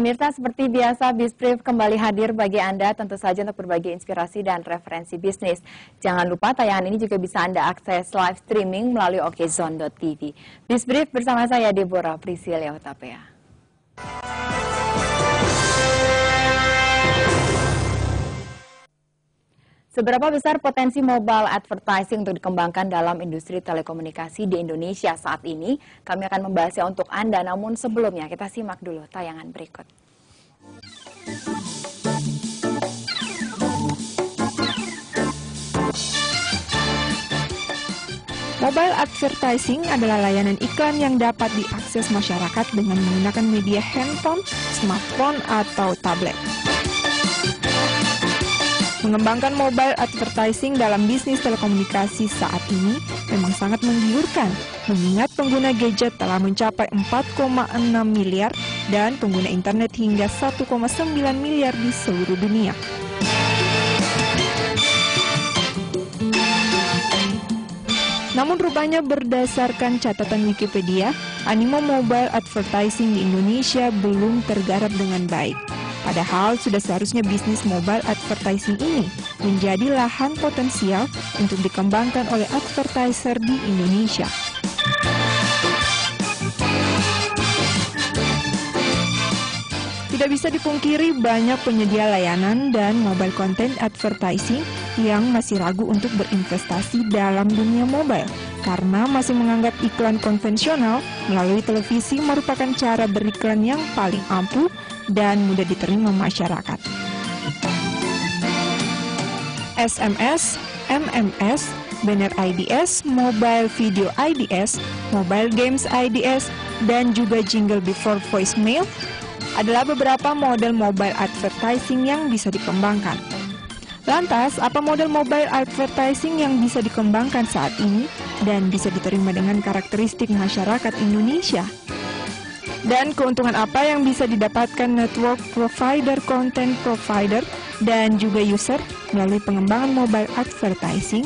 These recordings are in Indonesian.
Pemirsa, seperti biasa, Bisbrief kembali hadir bagi Anda tentu saja untuk berbagi inspirasi dan referensi bisnis. Jangan lupa tayangan ini juga bisa Anda akses live streaming melalui okezone.tv. Bisbrief bersama saya Deborah Priscilia Hutapea. Seberapa besar potensi mobile advertising untuk dikembangkan dalam industri telekomunikasi di Indonesia saat ini? Kami akan membahasnya untuk Anda, namun sebelumnya kita simak dulu tayangan berikut. Mobile advertising adalah layanan iklan yang dapat diakses masyarakat dengan menggunakan media handphone, smartphone, atau tablet. Mengembangkan mobile advertising dalam bisnis telekomunikasi saat ini memang sangat menggiurkan, mengingat pengguna gadget telah mencapai 4,6 miliar dan pengguna internet hingga 1,9 miliar di seluruh dunia. Namun rupanya berdasarkan catatan Wikipedia, animo mobile advertising di Indonesia belum tergarap dengan baik. Padahal sudah seharusnya bisnis mobile advertising ini menjadi lahan potensial untuk dikembangkan oleh advertiser di Indonesia. Tidak bisa dipungkiri banyak penyedia layanan dan mobile content advertising yang masih ragu untuk berinvestasi dalam dunia mobile karena masih menganggap iklan konvensional melalui televisi merupakan cara beriklan yang paling ampuh dan mudah diterima masyarakat. SMS, MMS, banner IDS, mobile video IDS, mobile games IDS, dan juga jingle before voicemail adalah beberapa model mobile advertising yang bisa dikembangkan. Lantas, apa model mobile advertising yang bisa dikembangkan saat ini dan bisa diterima dengan karakteristik masyarakat Indonesia? Dan keuntungan apa yang bisa didapatkan network provider, content provider, dan juga user melalui pengembangan mobile advertising?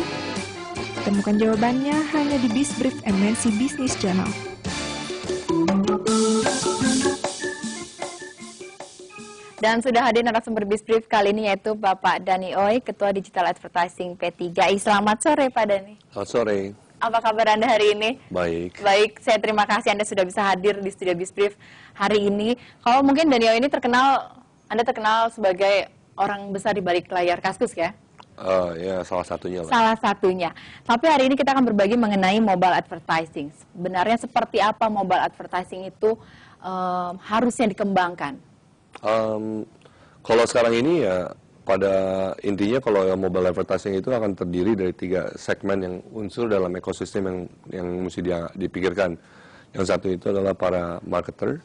Temukan jawabannya hanya di Bisbrief MNC Business Channel. Dan sudah hadir narasumber Bisbrief kali ini yaitu Bapak Dhani Oey, Ketua Digital Advertising P3i. Selamat sore Pak Dhani. Selamat sore. Apa kabar Anda hari ini? Baik. Baik, saya terima kasih Anda sudah bisa hadir di studio Bisbrief hari ini. Kalau mungkin Dhani Oey ini Anda terkenal sebagai orang besar di balik layar Kaskus ya? Ya, salah satunya lah. Salah satunya. Tapi hari ini kita akan berbagi mengenai mobile advertising. Sebenarnya seperti apa mobile advertising itu harusnya dikembangkan? Kalau sekarang ini ya pada intinya kalau mobile advertising itu akan terdiri dari 3 segmen yang unsur dalam ekosistem yang mesti dipikirkan. Yang satu itu adalah para marketer,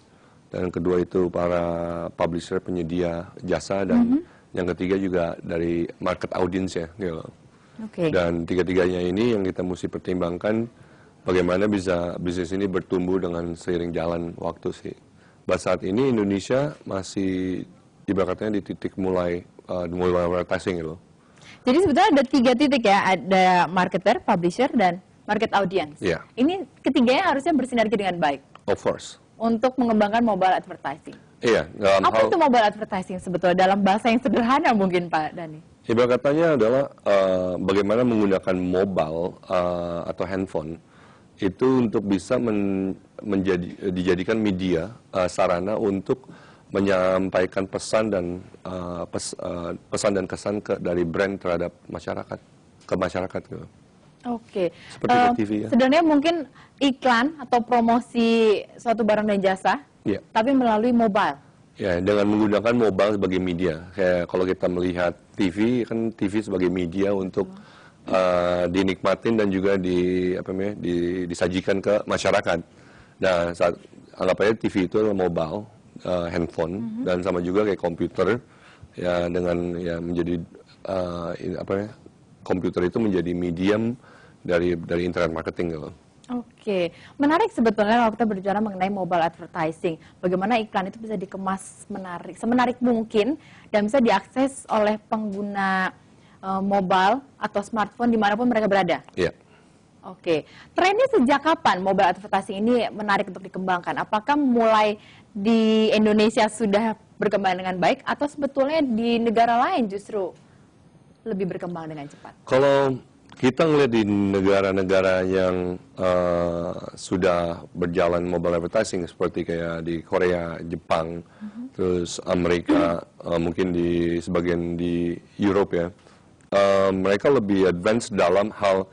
dan kedua itu para publisher penyedia jasa, dan yang ketiga juga dari market audience ya. Gitu. Okay. Dan tiga-tiganya ini yang kita mesti pertimbangkan bagaimana bisa bisnis ini bertumbuh dengan seiring jalan waktu sih. Saat ini Indonesia masih ibaratnya di titik mulai advertising gitu. Jadi sebetulnya ada 3 titik ya, ada marketer, publisher, dan market audience. Yeah. Ini ketiganya harusnya bersinergi dengan baik. Of course. Untuk mengembangkan mobile advertising. Iya. Apa itu mobile advertising sebetulnya dalam bahasa yang sederhana mungkin Pak Dhani? Ibarat katanya adalah bagaimana menggunakan mobile atau handphone itu untuk bisa dijadikan media sarana untuk menyampaikan pesan dan kesan dari brand terhadap masyarakat ke masyarakat gitu. Oke. Seperti TV ya. Sebenarnya mungkin iklan atau promosi suatu barang dan jasa, tapi melalui mobile. Ya, dengan menggunakan mobile sebagai media. Kayak kalau kita melihat TV, kan TV sebagai media untuk dinikmatin dan juga disajikan ke masyarakat. Nah, anggap aja TV itu adalah mobile, handphone, dan sama juga kayak komputer ya, dengan ya menjadi komputer itu menjadi medium dari internet marketing gitu. Oke, menarik sebetulnya kalau kita berbicara mengenai mobile advertising. Bagaimana iklan itu bisa dikemas semenarik mungkin dan bisa diakses oleh pengguna mobile atau smartphone dimanapun mereka berada. Iya. Oke, trennya sejak kapan mobile advertising ini menarik untuk dikembangkan? Apakah mulai di Indonesia sudah berkembang dengan baik atau sebetulnya di negara lain justru lebih berkembang dengan cepat? Kalau kita ngelihat di negara-negara yang sudah berjalan mobile advertising seperti kayak di Korea, Jepang, terus Amerika, mungkin di sebagian di Europe ya, mereka lebih advance dalam hal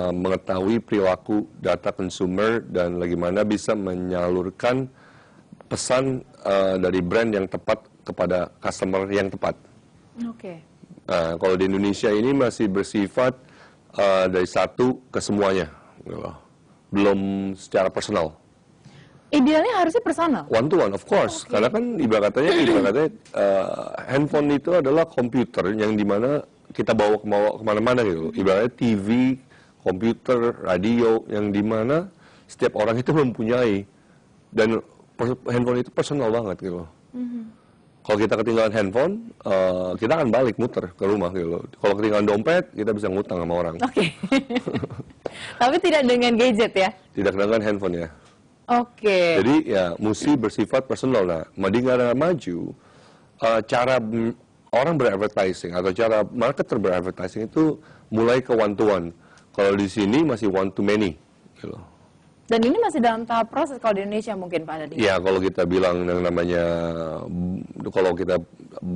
mengetahui perilaku data consumer dan bagaimana bisa menyalurkan pesan dari brand yang tepat kepada customer yang tepat. Oke. Nah, kalau di Indonesia ini masih bersifat dari satu ke semuanya, gitu. Belum secara personal. Idealnya harusnya personal. One to one, of course. Karena kan ibaratnya handphone itu adalah komputer yang dimana kita bawa kemana-mana gitu. Ibaratnya TV, komputer, radio yang dimana setiap orang itu mempunyai dan handphone itu personal banget gitu. Kalau kita ketinggalan handphone, kita akan balik muter ke rumah gitu. Kalau ketinggalan dompet, kita bisa ngutang sama orang. Oke. Tapi tidak dengan gadget ya? Tidak dengan handphone ya. Oke. Jadi ya mesti bersifat personal. Nah, di negara maju, cara orang beradvertising atau cara marketer beradvertising itu mulai ke one to one. Kalau di sini masih one to many. Gitu. Dan ini masih dalam tahap proses kalau di Indonesia mungkin Pak Dadi? Ya, kalau kita bilang yang namanya, kalau kita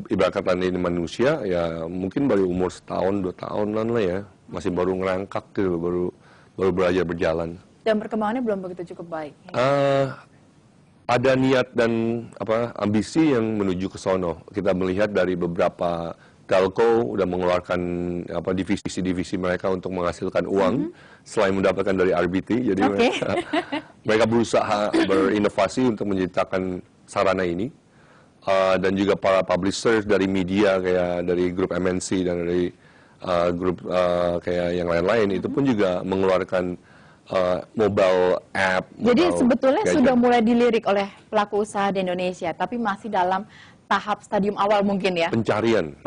ibaratkan ini manusia, ya mungkin baru umur setahun, 2 tahunan lah ya. Masih baru ngerangkak gitu, baru belajar berjalan. Dan perkembangannya belum begitu cukup baik? Ada niat dan ambisi yang menuju ke sono. Kita melihat dari beberapa telco udah mengeluarkan divisi-divisi mereka untuk menghasilkan uang selain mendapatkan dari RBT. Jadi mereka berusaha berinovasi untuk menciptakan sarana ini. Dan juga para publishers dari media kayak dari grup MNC dan dari grup kayak yang lain-lain itu pun juga mengeluarkan mobile app. Jadi sebetulnya gadget. sudah mulai dilirik oleh pelaku usaha di Indonesia, tapi masih dalam tahap stadium awal mungkin ya? Pencarian,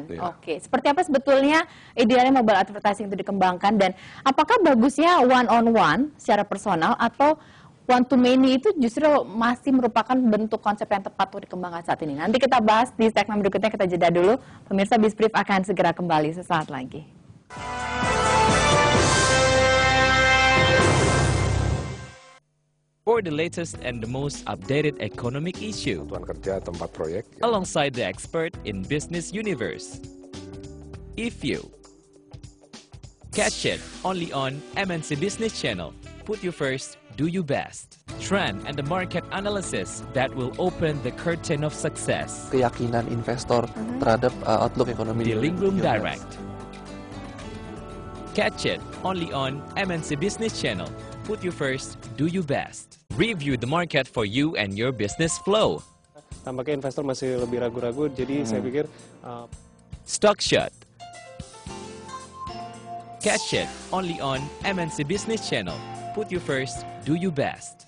Ya. Oke. Seperti apa sebetulnya idealnya mobile advertising itu dikembangkan dan apakah bagusnya one on one secara personal atau one to many itu justru masih merupakan bentuk konsep yang tepat untuk dikembangkan saat ini? Nanti kita bahas di segmen berikutnya, kita jeda dulu. Pemirsa Bizbrief akan segera kembali sesaat lagi. For the latest and the most updated economic issue, Satuan kerja tempat proyek. alongside the expert in business universe. If you catch it only on MNC Business Channel, put you first, do you best. Trend and the market analysis that will open the curtain of success. Keyakinan investor terhadap outlook ekonomi The di Link Room 2017. Direct. Catch it only on MNC Business Channel. Put you first, do you best. Review the market for you and your business flow. Tampaknya investor masih lebih ragu-ragu, jadi saya pikir Stock Shot. Catch it only on MNC Business Channel. Put you first, do you best.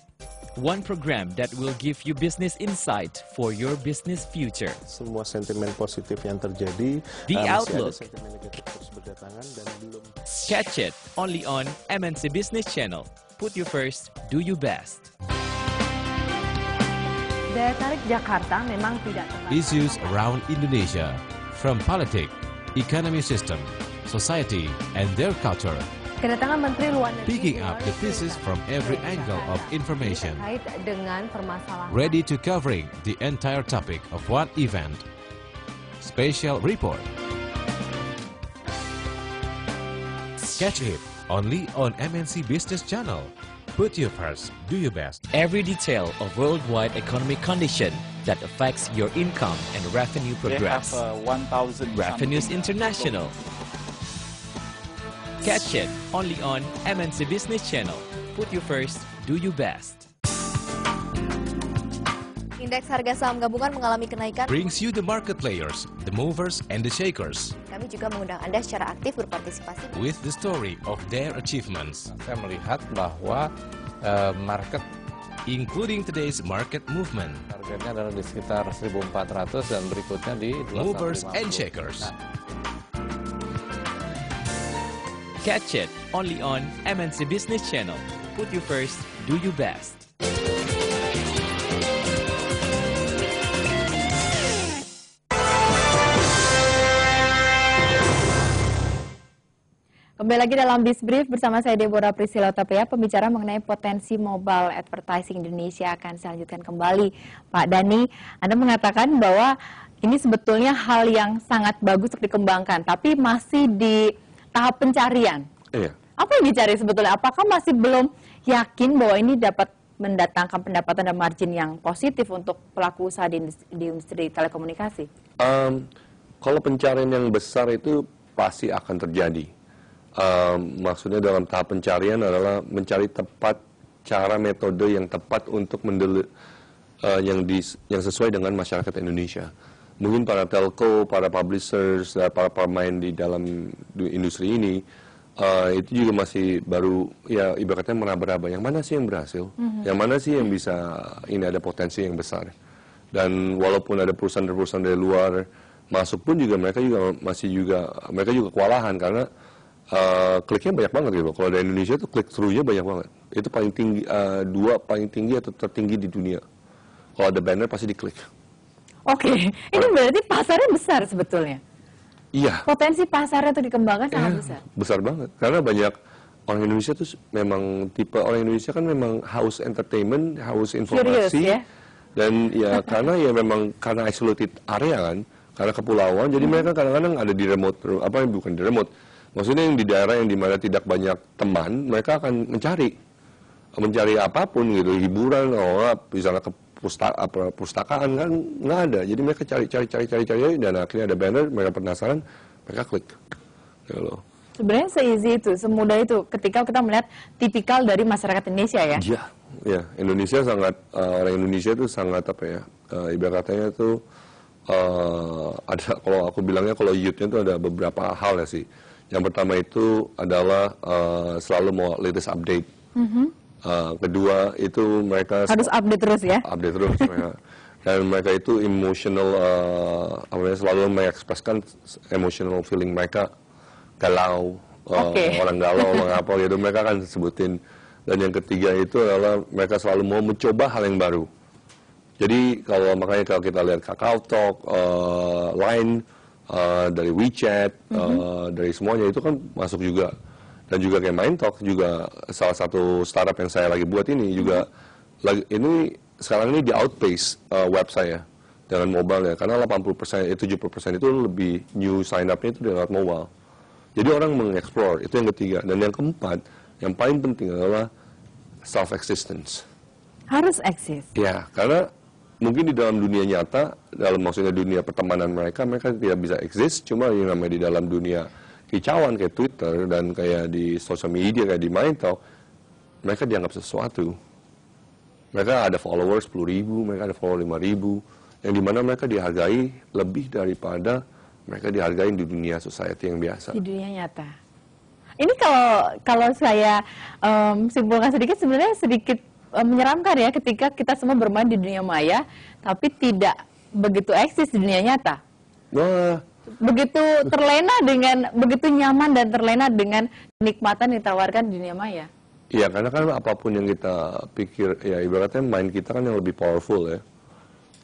One program that will give you business insight for your business future. semua sentimen positif yang terjadi, The masih Outlook. ada sentimen negatif terus berdatangan dan belum. Catch it only on MNC Business Channel. Put you first, do you best. Daya tarik Jakarta memang tidak tepat. Issues around Indonesia, from politics, economy system, society, and their culture, Kedatangan Menteri Luar Negeri picking up the pieces from every angle of information, terkait dengan permasalahan ready to covering the entire topic of one event. Special report. Catch it only on MNC Business Channel. Put you first, do your best. Every detail of worldwide economic condition that affects your income and revenue progress. 1,000 Revenues International. Catch it only on MNC Business Channel. Put you first, do you best. Indeks harga saham gabungan mengalami kenaikan. Brings you the market players, the movers and the shakers, Kami juga mengundang Anda secara aktif berpartisipasi. with the story of their achievements, Saya melihat bahwa market including today's market movement, targetnya adalah di sekitar 1.400 dan berikutnya di 250. movers and shakers. Catch it only on MNC Business Channel. Put you first, do you best. Kembali lagi dalam Bisbrief bersama saya Deborah Priscilla Tapea, pembicara mengenai potensi mobile advertising Indonesia akan saya lanjutkan kembali. Pak Dhani, Anda mengatakan bahwa ini sebetulnya hal yang sangat bagus untuk dikembangkan, tapi masih di tahap pencarian. Iya. Apa yang dicari sebetulnya? Apakah masih belum yakin bahwa ini dapat mendatangkan pendapatan dan margin yang positif untuk pelaku usaha di industri telekomunikasi? Kalau pencarian yang besar itu pasti akan terjadi. Maksudnya dalam tahap pencarian adalah mencari tepat cara metode yang tepat untuk yang sesuai dengan masyarakat Indonesia. Mungkin para telco, para publishers, para pemain di dalam industri ini itu juga masih baru, ya ibaratnya meraba-raba yang mana sih yang berhasil, yang mana sih yang bisa ini ada potensi yang besar. Dan walaupun ada perusahaan-perusahaan dari luar masuk pun juga mereka juga kewalahan karena kliknya banyak banget gitu. Kalau dari Indonesia itu klik through-nya banyak banget. Itu paling tinggi, dua paling tinggi atau tertinggi di dunia. Kalau ada banner pasti diklik. Oke, ini berarti pasarnya besar sebetulnya. Iya. Potensi pasarnya itu dikembangkan sangat besar. Besar banget. Karena banyak orang Indonesia tuh memang tipe orang Indonesia kan memang haus entertainment, haus informasi. Curious, ya? Dan ya karena ya memang karena isolated area kan, karena kepulauan, jadi mereka kadang-kadang ada di remote, bukan di remote. Maksudnya yang di daerah yang dimana tidak banyak teman, mereka akan mencari apapun gitu, hiburan, misalnya ke pustakaan kan nggak ada. Jadi mereka cari dan akhirnya ada banner, mereka penasaran, mereka klik. Gitu loh. Sebenarnya se-easy itu, semudah itu ketika kita melihat tipikal dari masyarakat Indonesia ya. Iya, ya. Indonesia sangat orang Indonesia itu sangat ibaratnya itu ada, kalau aku bilangnya kalau youth-nya itu ada beberapa hal ya sih. Yang pertama itu adalah selalu mau latest update. Kedua itu mereka harus update terus ya. Update terus mereka. Dan mereka itu emotional, selalu mengekspresikan emotional feeling mereka, galau, orang galau, orang apa gitu, mereka akan sebutin. Dan yang ketiga itu adalah mereka selalu mau mencoba hal yang baru. Jadi makanya kalau kita lihat KakaoTalk, Line, dari WeChat, dari semuanya itu kan masuk juga. Dan juga kayak MindTalk juga salah satu startup yang saya lagi buat ini juga sekarang ini di outpace web saya dengan mobile ya, karena 70% itu lebih new sign up-nya itu lewat mobile. Jadi orang mengeksplor, itu yang ketiga. Dan yang keempat, yang paling penting adalah self-existence. Harus eksis. Ya, karena mungkin di dalam dunia nyata, maksudnya dunia pertemanan mereka tidak bisa exist, cuma yang namanya di dalam dunia kicauan kayak Twitter dan kayak di social media, kayak di MindTalk, mereka dianggap sesuatu. Mereka ada followers 10.000, mereka ada follower 5.000, yang dimana mereka dihargai lebih daripada mereka dihargai di dunia society yang biasa. Di dunia nyata. Ini kalau saya simpulkan sedikit, sebenarnya sedikit menyeramkan ya ketika kita semua bermain di dunia maya, tapi tidak begitu eksis di dunia nyata. Wah. Begitu begitu nyaman dan terlena dengan kenikmatan yang ditawarkan di dunia maya. Iya, karena kan apapun yang kita pikir, ya ibaratnya mind kita kan yang lebih powerful ya.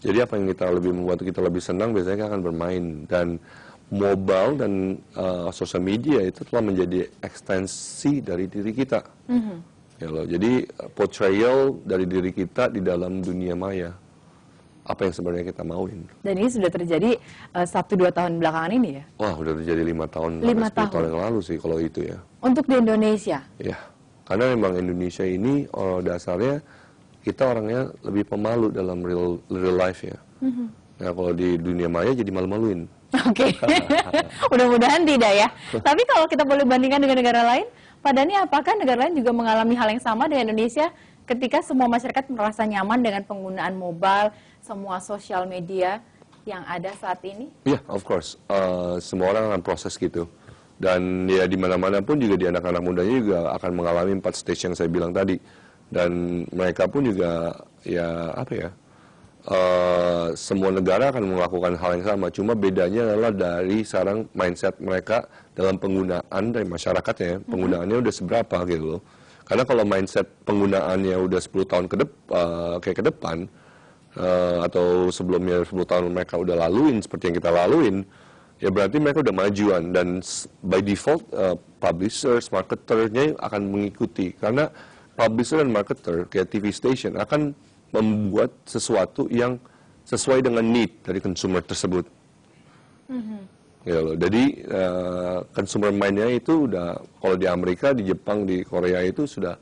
Jadi apa yang membuat kita lebih senang biasanya akan bermain. Dan mobile dan social media itu telah menjadi ekstensi dari diri kita. Ya loh, jadi portrayal dari diri kita di dalam dunia maya. Apa yang sebenarnya kita mauin. Dan ini sudah terjadi 1-2 tahun belakangan ini ya? Wah, udah terjadi 5 tahun, 10 tahun yang lalu sih kalau itu ya. Untuk di Indonesia? Ya, karena memang Indonesia ini dasarnya kita orangnya lebih pemalu dalam real life ya. Nah, kalau di dunia maya jadi malu-maluin. Oke, mudah-mudahan tidak ya. Tapi kalau kita boleh bandingkan dengan negara lain, Pak Dhani, apakah negara lain juga mengalami hal yang sama dengan Indonesia ketika semua masyarakat merasa nyaman dengan penggunaan mobile, semua sosial media yang ada saat ini? Iya, of course. Semua orang akan proses gitu. Dan ya di mana-mana pun juga di anak-anak mudanya juga akan mengalami 4 stage yang saya bilang tadi. Dan mereka pun juga semua negara akan melakukan hal yang sama. Cuma bedanya adalah dari sekarang mindset mereka dalam penggunaan dari masyarakatnya. Penggunaannya udah seberapa gitu loh. Karena kalau mindset penggunaannya udah 10 tahun ke depan, atau sebelumnya 10 tahun mereka udah laluin seperti yang kita laluin, ya berarti mereka udah majuan dan by default publishers, marketernya akan mengikuti karena publisher dan marketer kayak TV station akan membuat sesuatu yang sesuai dengan need dari consumer tersebut. Ya loh. Jadi consumer mind-nya itu udah kalau di Amerika, di Jepang, di Korea itu sudah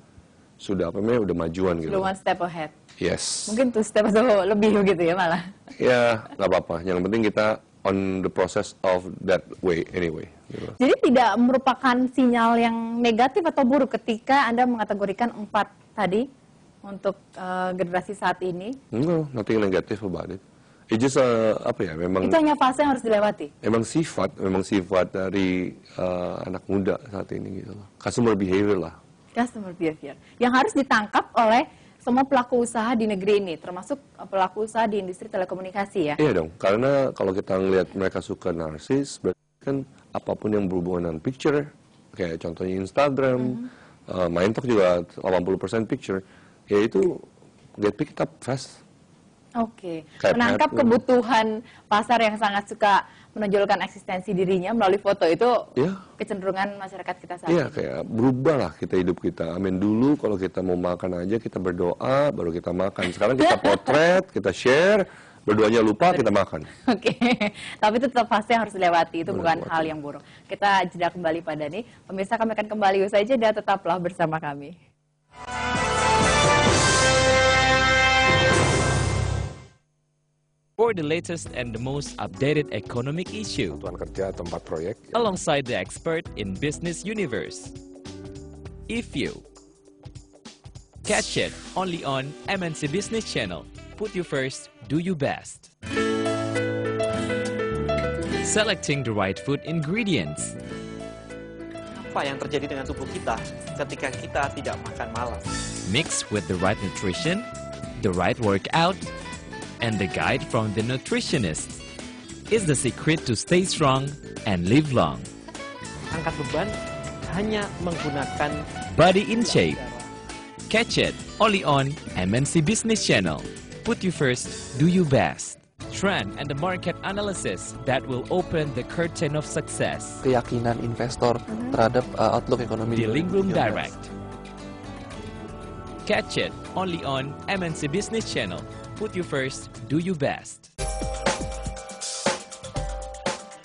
apa namanya udah majuan gitu. Sudah one step ahead. Yes. Mungkin 2 step atau lebih begitu ya malah. Ya nggak apa-apa. Yang penting kita on the process of that way anyway. Gitu. Jadi tidak merupakan sinyal yang negatif atau buruk ketika Anda mengategorikan 4 tadi untuk generasi saat ini? No, nothing negative about it. It just apa ya? Memang itu hanya fase yang harus dilewati. Memang sifat dari anak muda saat ini gitu loh. Customer behavior lah. Customer behavior yang harus ditangkap oleh semua pelaku usaha di negeri ini, termasuk pelaku usaha di industri telekomunikasi ya? Iya dong, karena kalau kita ngelihat mereka suka narsis, berarti kan apapun yang berhubungan dengan picture, kayak contohnya Instagram, MindTalk juga 80% picture, ya itu get picked up fast. Oke, menangkap kebutuhan pasar yang sangat suka menonjolkan eksistensi dirinya melalui foto itu kecenderungan masyarakat kita saat ini. Iya, kayak berubah lah kita hidup kita. Amin dulu kalau kita mau makan aja kita berdoa baru kita makan. Sekarang kita potret, kita share, berdoanya lupa kita makan. Oke, tapi itu tetap fase yang harus dilewati, itu bukan hal yang buruk. Kita jeda kembali pada nih. Pemirsa, kami akan kembali usai jeda, tetaplah bersama kami. For the latest and the most updated economic issue, kerja tempat proyek, alongside the expert in Business Universe. If you catch it only on MNC Business Channel. Put you first, do you best. Selecting the right food ingredients. Apa yang terjadi dengan tubuh kita ketika kita tidak makan malam? Mix with the right nutrition, the right workout, and the guide from the nutritionist is the secret to stay strong and live long. Angkat beban hanya menggunakan Body in Shape. Catch it only on MNC Business Channel. Put you first, do you best. Trend and the market analysis that will open the curtain of success. Keyakinan investor terhadap outlook ekonomi. The Lingroom Direct. Catch it only on MNC Business Channel. Put you first, do you best.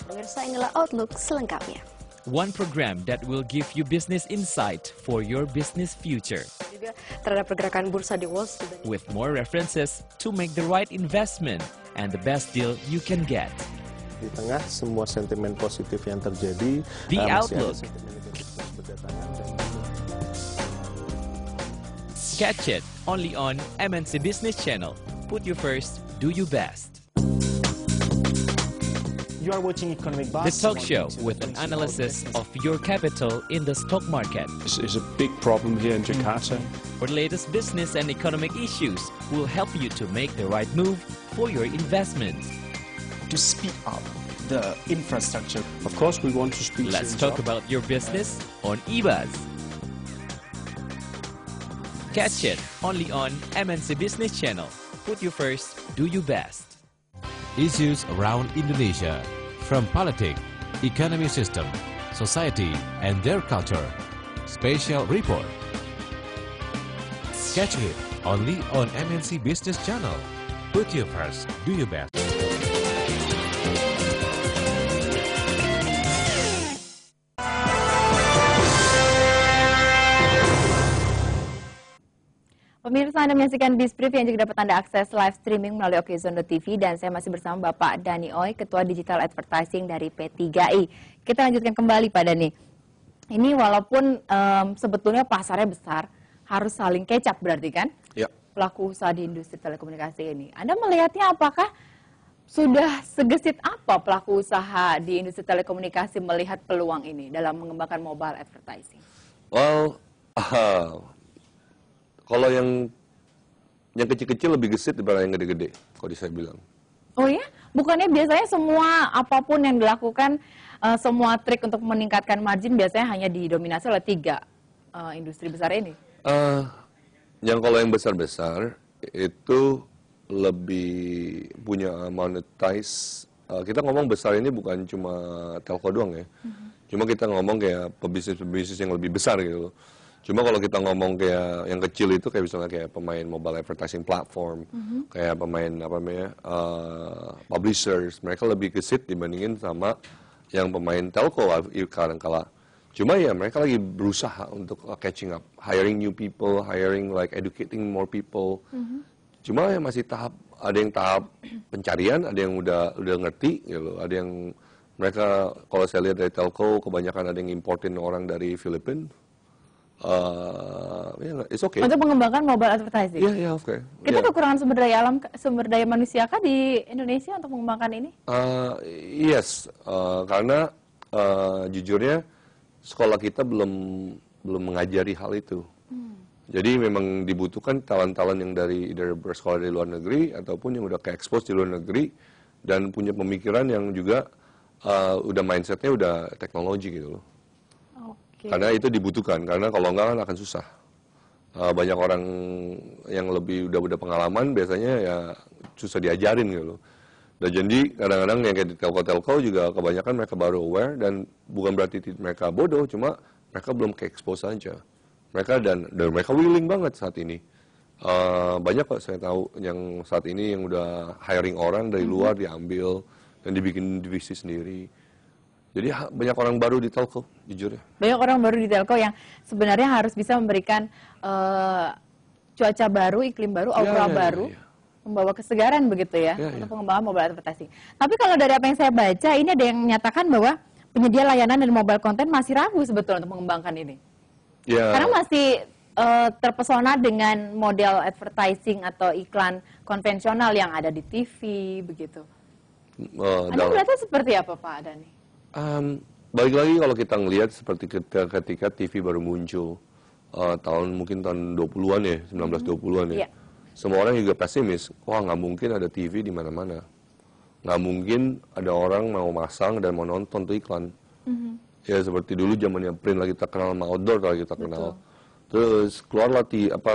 Pemirsa, inilah Outlook selengkapnya. One program that will give you business insight for your business future. Juga terhadap pergerakan bursa di Wall Street. With more references to make the right investment and the best deal you can get. Di tengah semua sentimen positif yang terjadi, The Outlook. Catch it only on MNC Business Channel. Put you first, do you best. You are watching Economic Buzz. The talk show with an analysis of your capital in the stock market. This is a big problem here in Jakarta. For the latest business and economic issues, will help you to make the right move for your investments. To speed up the infrastructure. Of course, we want to speed Let's things talk up. about your business on eBuzz. Catch it only on MNC Business Channel. Put you first, do you best. Issues around Indonesia, from politics, economy system, society, and their culture. Special report. Catch it only on MNC Business Channel. Put you first, do your best. Pemirsa, Anda menyaksikan Bizbrief yang juga dapat Anda akses live streaming melalui Okezon.tv dan saya masih bersama Bapak Dani Oi, Ketua Digital Advertising dari P3I. Kita lanjutkan kembali Pak Dani. Ini walaupun sebetulnya pasarnya besar, harus saling kecap berarti kan? Ya. Pelaku usaha di industri telekomunikasi ini. Anda melihatnya apakah sudah segesit apa pelaku usaha di industri telekomunikasi melihat peluang ini dalam mengembangkan mobile advertising? Well, kalau yang kecil-kecil lebih gesit daripada yang gede-gede, kalau saya bilang. Oh ya? Bukannya biasanya semua apapun yang dilakukan, semua trik untuk meningkatkan margin biasanya hanya didominasi oleh 3 industri besar ini? Yang kalau yang besar-besar itu lebih punya monetize kita ngomong besar ini bukan cuma telco doang ya. Cuma kita ngomong kayak pebisnis yang lebih besar gitu loh. Cuma kalau kita ngomong kayak yang kecil itu kayak misalnya kayak pemain mobile advertising platform, kayak pemain apa namanya publishers, mereka lebih gesit dibandingin sama yang pemain telco kadang-kala. Cuma ya mereka lagi berusaha untuk catching up, hiring new people, hiring like educating more people. Cuma ya masih ada yang tahap pencarian, ada yang udah ngerti gitu, ada yang mereka kalau saya lihat dari telco kebanyakan ada yang importin orang dari Filipina. It's okay. Untuk mengembangkan mobile advertising. Iya, oke. Kita kekurangan sumber daya manusia kah di Indonesia untuk mengembangkan ini? Yes, karena jujurnya sekolah kita belum mengajari hal itu. Jadi memang dibutuhkan talent-talent yang dari bersekolah di luar negeri ataupun yang udah ke-expose di luar negeri dan punya pemikiran yang juga udah mindsetnya udah teknologi gitu loh. Karena itu dibutuhkan, karena kalau enggak kan akan susah. Banyak orang yang udah pengalaman biasanya ya susah diajarin gitu loh. Dan jadi kadang-kadang yang kayak di telco juga kebanyakan mereka baru aware dan bukan berarti mereka bodoh, cuma mereka belum ke-expose aja. Dan mereka willing banget saat ini. Banyak kok saya tahu yang saat ini yang udah hiring orang dari luar diambil dan dibikin divisi sendiri. Jadi banyak orang baru di telco, jujur ya. Banyak orang baru di telco yang sebenarnya harus bisa memberikan cuaca baru, iklim baru, aura baru, membawa kesegaran begitu ya, untuk pengembangan mobile advertising. Tapi kalau dari apa yang saya baca, ini ada yang menyatakan bahwa penyedia layanan dari mobile content masih ragu sebetulnya untuk mengembangkan ini. Karena masih terpesona dengan model advertising atau iklan konvensional yang ada di TV begitu. Anda melihatnya seperti apa Pak Adani? Balik lagi kalau kita ngelihat seperti ketika TV baru muncul mungkin tahun 20-an ya, 1920-an ya. Semua orang juga pesimis, wah nggak mungkin ada TV di mana-mana. Nggak mungkin ada orang mau masang dan mau nonton tuh iklan. Ya seperti dulu zamannya print lagi terkenal sama outdoor lagi terkenal. Terus keluarlah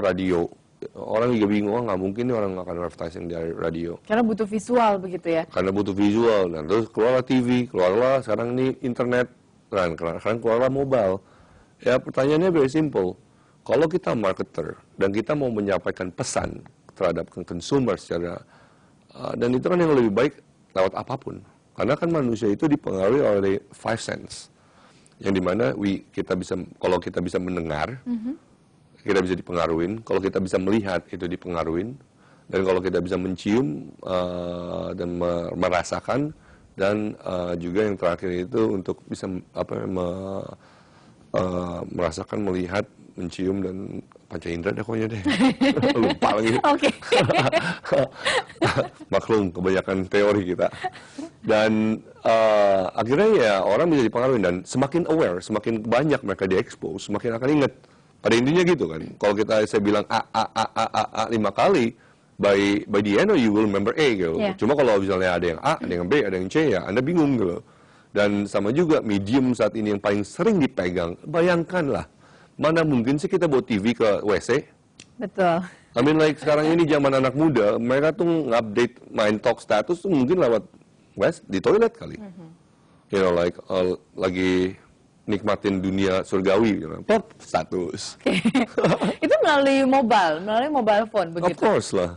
radio. Orang juga bingung, nggak mungkin nih orang akan advertising di radio. Karena butuh visual begitu ya? Karena butuh visual. Dan terus keluarlah TV, keluarlah sekarang ini internet, dan sekarang keluarlah mobile. Ya pertanyaannya very simple. Kalau kita marketer dan kita mau menyampaikan pesan terhadap consumer secara, dan itu kan yang lebih baik lewat apapun. Karena kan manusia itu dipengaruhi oleh 5 sense. Yang dimana kalau kita bisa mendengar, kita bisa dipengaruhin, kalau kita bisa melihat itu dipengaruhin, dan kalau kita bisa mencium dan merasakan, dan juga yang terakhir itu untuk bisa merasakan, melihat, mencium dan panca indera deh pokoknya deh. Lupa lagi. Maklum kebanyakan teori kita. Dan akhirnya ya orang bisa dipengaruhi dan semakin aware, semakin banyak mereka di-expose, semakin akan ingat. Pada intinya gitu kan. Kalau saya bilang A 5 kali, by the end you will remember A gitu. Cuma kalau misalnya ada yang A, ada yang B, ada yang C ya Anda bingung gitu. Dan sama juga medium saat ini yang paling sering dipegang. Bayangkanlah, mana mungkin sih kita bawa TV ke WC? Betul. I mean like sekarang ini zaman anak muda, mereka tuh ngupdate main talk status tuh mungkin lewat di toilet kali. You know like lagi nikmatin dunia surgawi, pop status. Itu melalui mobile phone begitu. Of course lah,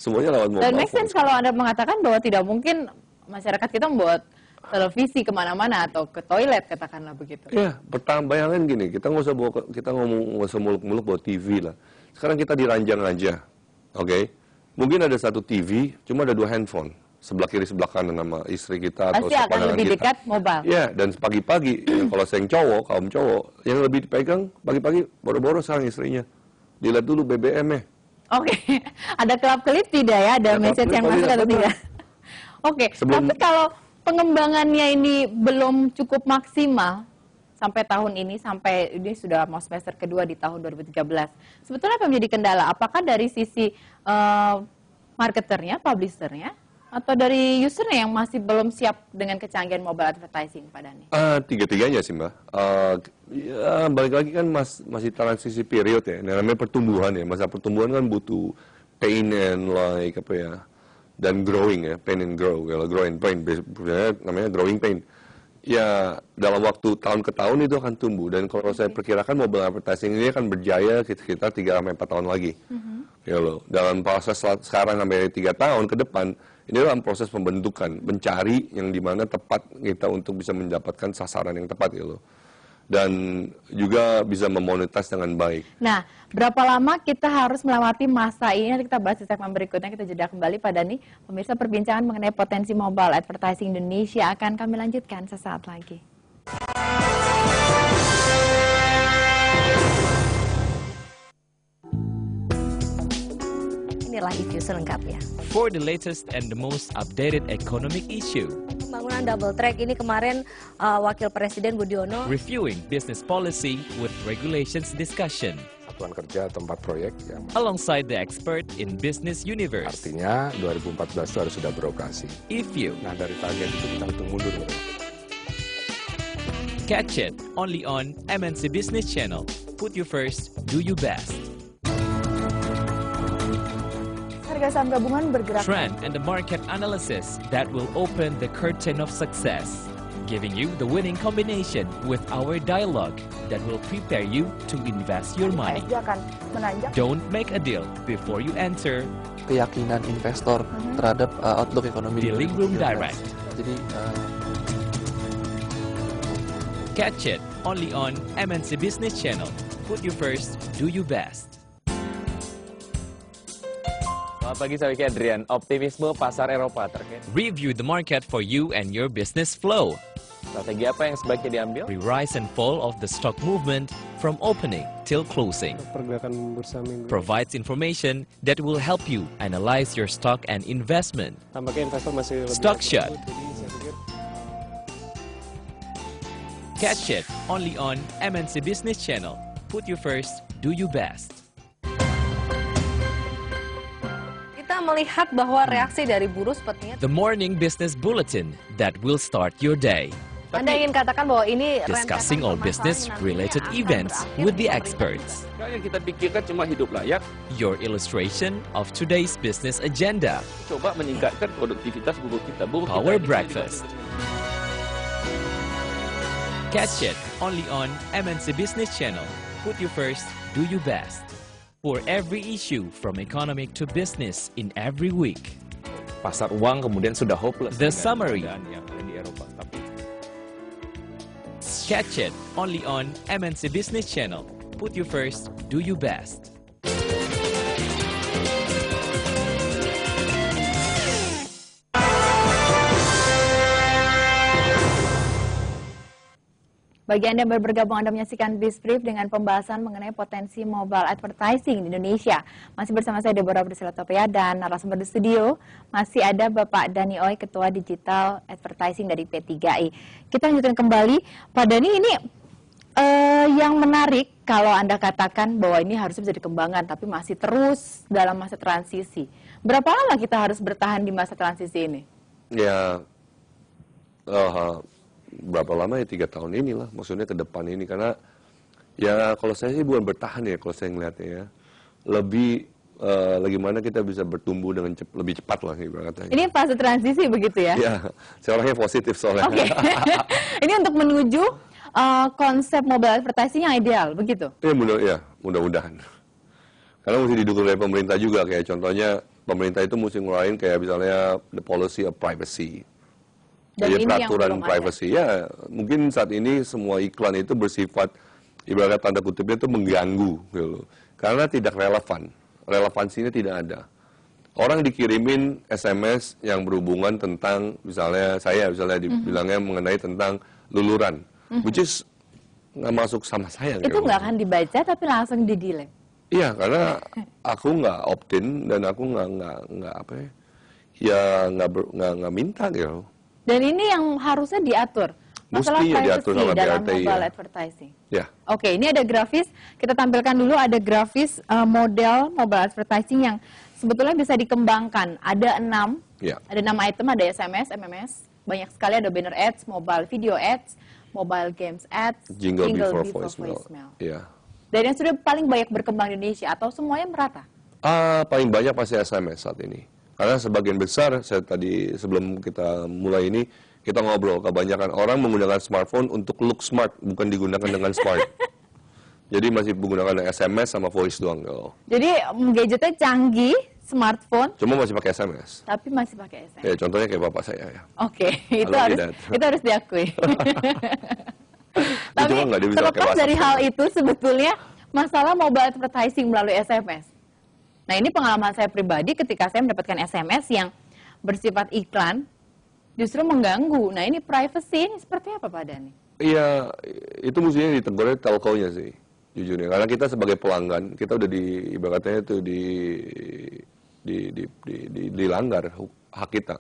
semuanya lewat mobile. Dan make sense kalau Anda mengatakan bahwa tidak mungkin masyarakat kita membuat televisi kemana-mana atau ke toilet katakanlah begitu. Iya, bayangin gini, kita nggak usah muluk-muluk bawa TV lah. Sekarang kita di ranjang aja, oke? Mungkin ada satu TV, cuma ada 2 handphone. Sebelah kiri sebelah kanan nama istri kita atau pasti akan lebih dekat mobile. Iya, dan pagi-pagi kalau saya kaum cowok yang lebih dipegang pagi-pagi boro-boro sekarang istrinya. Dilihat dulu BBM-nya. Oke. Ada kelap-kelip tidak ya? Ada message yang masuk atau tidak? Oke. Tapi kalau pengembangannya ini belum cukup maksimal sampai tahun ini, sampai ini sudah mau semester kedua di tahun 2013. Sebetulnya apa menjadi kendala? Apakah dari sisi marketernya, publishernya, atau dari usernya yang masih belum siap dengan kecanggihan mobile advertising, Pak Dani? Tiga-tiganya sih, Mbak. Ya, balik lagi kan masih transisi period ya. Namanya pertumbuhan ya. Masa pertumbuhan kan butuh pain and like dan growing ya, pain and grow. Kalau grow and pain, sebenarnya namanya growing pain. Ya, dalam waktu tahun ke tahun itu akan tumbuh. Dan kalau saya perkirakan mobile advertising ini akan berjaya sekitar 3-4 tahun lagi. Ya loh, dalam proses sekarang sampai 3 tahun ke depan, ini dalam proses pembentukan, mencari yang dimana tepat kita untuk bisa mendapatkan sasaran yang tepat ya loh. Dan juga bisa memonetis dengan baik. Nah, berapa lama kita harus melewati masa ini? Nanti kita bahas di segmen berikutnya, kita jeda kembali pada nih. Pemirsa, perbincangan mengenai potensi mobile advertising Indonesia akan kami lanjutkan sesaat lagi. Inilah review selengkapnya. For the latest and the most updated economic issue. Pembangunan double track ini kemarin Wakil Presiden Budiono Reviewing business policy with regulations discussion. Satuan kerja tempat proyek yang Alongside the expert in business universe. artinya 2014 itu harus sudah beroperasi. IFU. Nah dari target itu kita hitung mundur. Catch it only on MNC Business Channel. Put you first, do you best. Harga saham gabungan bergerak Trend and the market analysis that will open the curtain of success, giving you the winning combination with our dialogue that will prepare you to invest your money. ISG akan menanjak. Don't make a deal before you enter Keyakinan investor terhadap outlook ekonomi Dealing Room 2017. Direct. Jadi Catch it only on MNC Business Channel. Put you first, do you best. Selamat pagi, saya Wiki Adrian. Optimisme pasar Eropa terkait Review the market for you and your business flow. strategi apa yang sebaiknya diambil? The rise and fall of the stock movement from opening till closing. Pergerakan bursa minggu. Provides information that will help you analyze your stock and investment. Tampaknya investor masih lebih Stock ragu, shot. jadi saya pikir Catch it only on MNC Business Channel. Put you first, do you best. kita melihat bahwa reaksi dari buruh sepertinya The morning business bulletin that will start your day. Anda ingin katakan bahwa ini Discussing all business-related events with the experts. Yang kita pikirkan cuma hidup layak. Your illustration of today's business agenda. Coba meningkatkan produktivitas buruh kita. Power breakfast. Catch it only on MNC Business Channel. Put you first, do you best. For every issue from economic to business in every week. Pasar uang kemudian sudah hopeless. The summary. Yang ada di Eropa. Tapi Catch it only on MNC Business Channel. Put you first, do you best. Bagi Anda yang baru bergabung, Anda menyaksikan Bizbrief dengan pembahasan mengenai potensi mobile advertising di Indonesia. Masih bersama saya Deborah Priscilla Topea dan narasumber di studio masih ada Bapak Dani Oy, Ketua Digital Advertising dari P3I. Kita lanjutkan kembali. Pak Dani, ini yang menarik kalau Anda katakan bahwa ini harusnya bisa dikembangkan, tapi masih terus dalam masa transisi. Berapa lama kita harus bertahan di masa transisi ini? Ya, berapa lama ya 3 tahun inilah, maksudnya ke depan ini. Karena ya kalau saya sih bukan bertahan ya, kalau saya ngeliatnya ya, lebih bagaimana kita bisa bertumbuh dengan lebih cepat lah ibaratnya. Ini fase transisi begitu ya? Ya, saya orangnya positif soalnya. Oke. Ini untuk menuju konsep mobile advertising yang ideal, begitu? Ya, mudah-mudahan. Karena mesti didukung dari pemerintah juga, kayak contohnya pemerintah itu mesti ngeluarin kayak misalnya the policy of privacy. Dan jadi ini peraturan yang privacy ya, mungkin saat ini semua iklan itu bersifat ibarat tanda kutipnya itu mengganggu gitu. Karena tidak relevan. Relevansinya tidak ada. Orang dikirimin SMS yang berhubungan tentang misalnya dibilangnya mengenai tentang luluran, which is nggak masuk sama saya. Itu nggak akan dibaca tapi langsung di-delete. Iya, karena aku nggak opt-in dan aku nggak minta gitu. Dan ini yang harusnya diatur. Masalah Mesti privacy diatur sama dalam BRTI, mobile ya. advertising. Ya. Oke, ini ada grafis. Kita tampilkan dulu ada grafis model mobile advertising yang sebetulnya bisa dikembangkan. Ada 6. Ya. Ada 6 item, ada SMS, MMS. Banyak sekali, ada banner ads, mobile video ads, mobile games ads, Jingle before voicemail. Ya. Dan yang sudah paling banyak berkembang di Indonesia atau semuanya merata? Paling banyak pasti SMS saat ini. Karena sebagian besar, saya tadi sebelum kita mulai ini, kita ngobrol, kebanyakan orang menggunakan smartphone untuk look smart, bukan digunakan dengan smart. Jadi masih menggunakan SMS sama voice doang. Jadi gadgetnya canggih, smartphone. Cuma masih pakai SMS. Tapi masih pakai SMS. Ya, contohnya kayak bapak saya ya. Oke, itu harus diakui. Tapi terlepas dari hal itu sebetulnya masalah mobile advertising melalui SMS. Nah ini pengalaman saya pribadi ketika saya mendapatkan SMS yang bersifat iklan justru mengganggu. Nah ini privacy ini seperti apa Pak Dhani? Iya, itu mestinya ditegurnya telkonya sih, jujurnya. Karena kita sebagai pelanggan, kita udah ibaratnya itu dilanggar hak kita.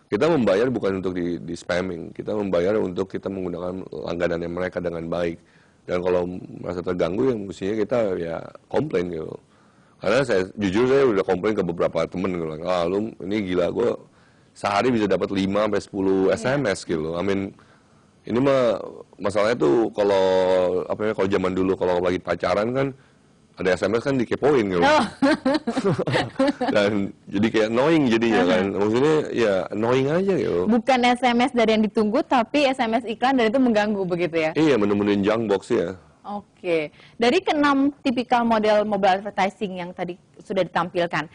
Kita membayar bukan untuk di spamming, kita membayar untuk kita menggunakan langganannya mereka dengan baik. Dan kalau merasa terganggu, ya mestinya kita ya komplain gitu. Karena jujur saya udah komplain ke beberapa temen, gitu. Lu ini gila, gue sehari bisa dapat 5-10 SMS gitu. I mean, ini mah masalahnya tuh kalau kalau zaman dulu kalau lagi pacaran kan ada SMS kan dikepoin gitu. Dan jadi kayak annoying jadinya kan. Maksudnya ya annoying aja gitu. Bukan SMS dari yang ditunggu tapi SMS iklan dan itu mengganggu begitu ya? Iya, menu-menuin junk box ya. Oke. Dari ke-6 tipikal model mobile advertising yang tadi sudah ditampilkan,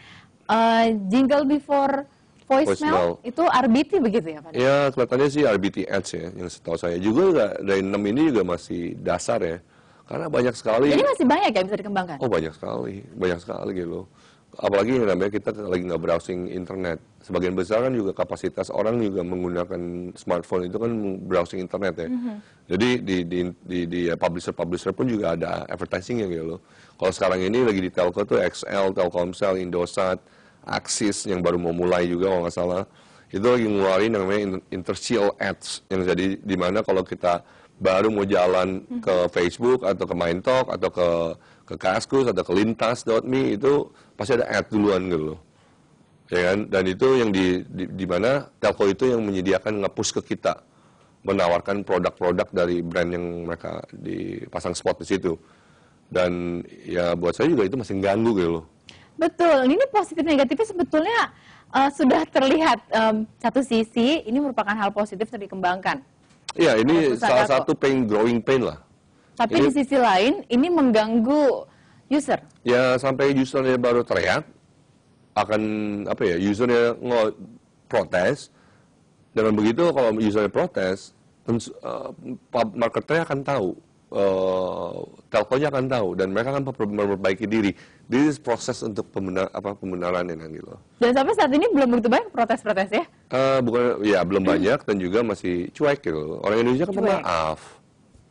jingle before voicemail itu RBT begitu ya Pak? Ya, kelihatannya sih RBT ads ya, yang setahu saya. Juga dari 6 ini juga masih dasar ya. Karena banyak sekali. Jadi masih banyak ya bisa dikembangkan? Oh banyak sekali gitu. Apalagi yang namanya kita lagi nggak browsing internet. Sebagian besar kan juga kapasitas orang juga menggunakan smartphone itu kan browsing internet ya. Jadi di publisher pun juga ada advertisingnya gitu loh. Kalau sekarang ini lagi di telco tuh XL, Telkomsel, Indosat, Axis yang baru mau mulai juga kalau nggak salah. Itu lagi ngeluarin yang namanya interstitial ads yang jadi di mana kalau kita baru mau jalan ke Facebook atau ke MindTalk atau ke Kaskus atau ke lintas.me itu pasti ada ad duluan gitu loh. Ya kan? Dan itu yang di mana telco itu yang menyediakan nge-push ke kita menawarkan produk-produk dari brand yang mereka dipasang spot di situ. Dan ya buat saya juga itu masih ganggu gitu loh. Betul, ini positif negatifnya sebetulnya sudah terlihat. Satu sisi ini merupakan hal positif yang dikembangkan. Iya, ini salah satu growing pain lah. Tapi di sisi lain, ini mengganggu user. Ya, sampai usernya baru teriak, akan usernya protes. Dengan begitu, kalau usernya protes, marketernya akan tahu, telkonya akan tahu, dan mereka akan memperbaiki diri. This is proses untuk pembenarannya gitu. Dan sampai saat ini belum begitu banyak protes-protes ya? Belum banyak dan juga masih cuek gitu. Orang Indonesia kan pemaaf.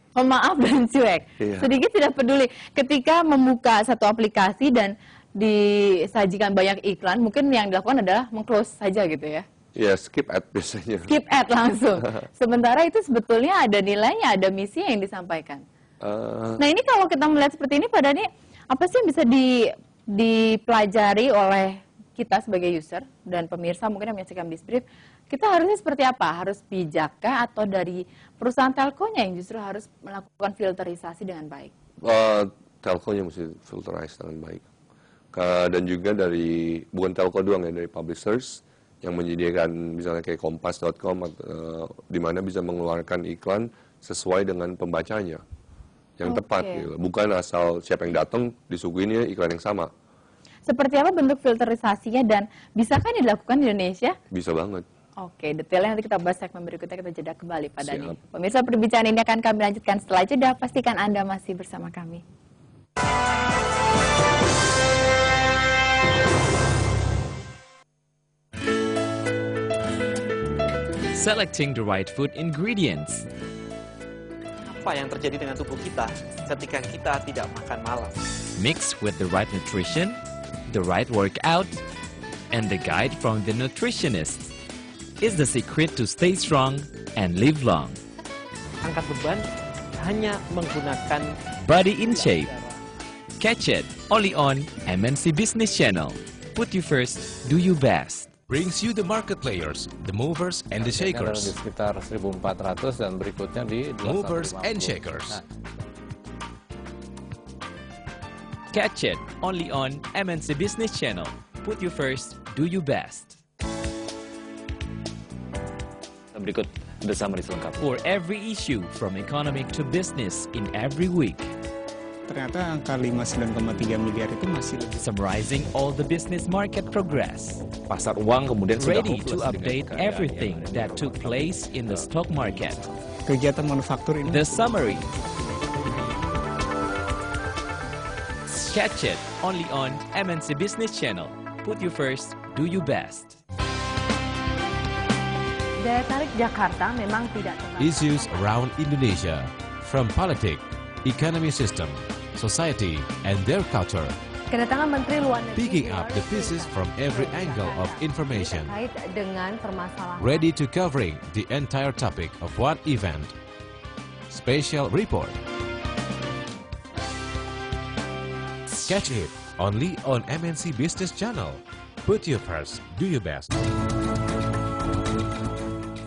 Pemaaf dan cuek. Iya. Sedikit tidak peduli. Ketika membuka satu aplikasi dan disajikan banyak iklan, mungkin yang dilakukan adalah meng-close saja gitu ya? Ya, skip ad biasanya. Skip ad langsung. Sementara itu sebetulnya ada nilainya, ada misi yang disampaikan. Nah ini kalau kita melihat seperti ini, Pak Dhani, apa sih yang bisa dipelajari oleh kita sebagai user dan pemirsa mungkin yang menyaksikan Bizbrief? Kita harusnya seperti apa? Harus bijakkah atau dari perusahaan telkonya yang justru harus melakukan filterisasi dengan baik? Telkonya mesti filterisasi dengan baik. Dan juga dari, bukan telko doang ya, dari publishers yang menyediakan misalnya kayak kompas.com di mana bisa mengeluarkan iklan sesuai dengan pembacanya yang tepat gitu. Bukan asal siapa yang datang disuguhinnya iklan yang sama. Seperti apa bentuk filterisasinya dan bisakah dilakukan di Indonesia? Bisa banget. Oke, detailnya nanti kita bahas segmen berikutnya, kita jeda kembali Pak Dhani. Pemirsa, perbincangan ini akan kami lanjutkan setelah jeda, pastikan Anda masih bersama kami. Selecting the right food ingredients. Apa yang terjadi dengan tubuh kita ketika kita tidak makan malam? Mix with the right nutrition, the right workout, and the guide from the nutritionist is the secret to stay strong and live long. Angkat beban hanya menggunakan Body in Shape. Catch it only on MNC Business Channel. Put you first, do you best. Brings you the market players, the movers and the shakers. Di sekitar 1.400 dan berikutnya di movers and shakers. Catch it only on MNC Business Channel. Put you first, do you best. Berikut the summary selengkapnya. For every issue from economic to business in every week. Ternyata angka 59,3 miliar itu masih lebih. Summarizing all the business market progress. Pasar uang kemudian sudah Ready to hopeless update dengan everything that took place in the stock market. Kegiatan manufaktur ini. The summary. Catch it only on MNC Business Channel. Put you first, do you best. Daya tarik Jakarta memang tidak terlalu. Issues around Indonesia, from politics, economy system, society, and their culture. Kedatangan Menteri Luar Negeri Picking up the pieces from every angle of information. terkait dengan permasalahan. Ready to covering the entire topic of one event. Special report. Catch it only on MNC Business Channel. Put you first, do your best.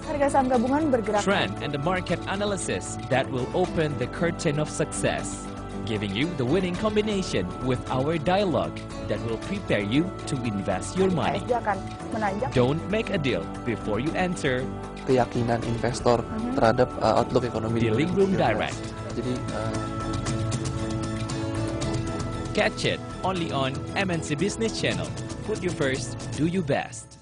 Harga saham gabungan bergerak. Trend and the market analysis that will open the curtain of success, giving you the winning combination with our dialogue that will prepare you to invest your money. ISG akan menanjak. Don't make a deal before you enter. Keyakinan investor terhadap outlook ekonomi Dealing Room Direct. Jadi Catch it only on MNC Business Channel. Put you first, do you best.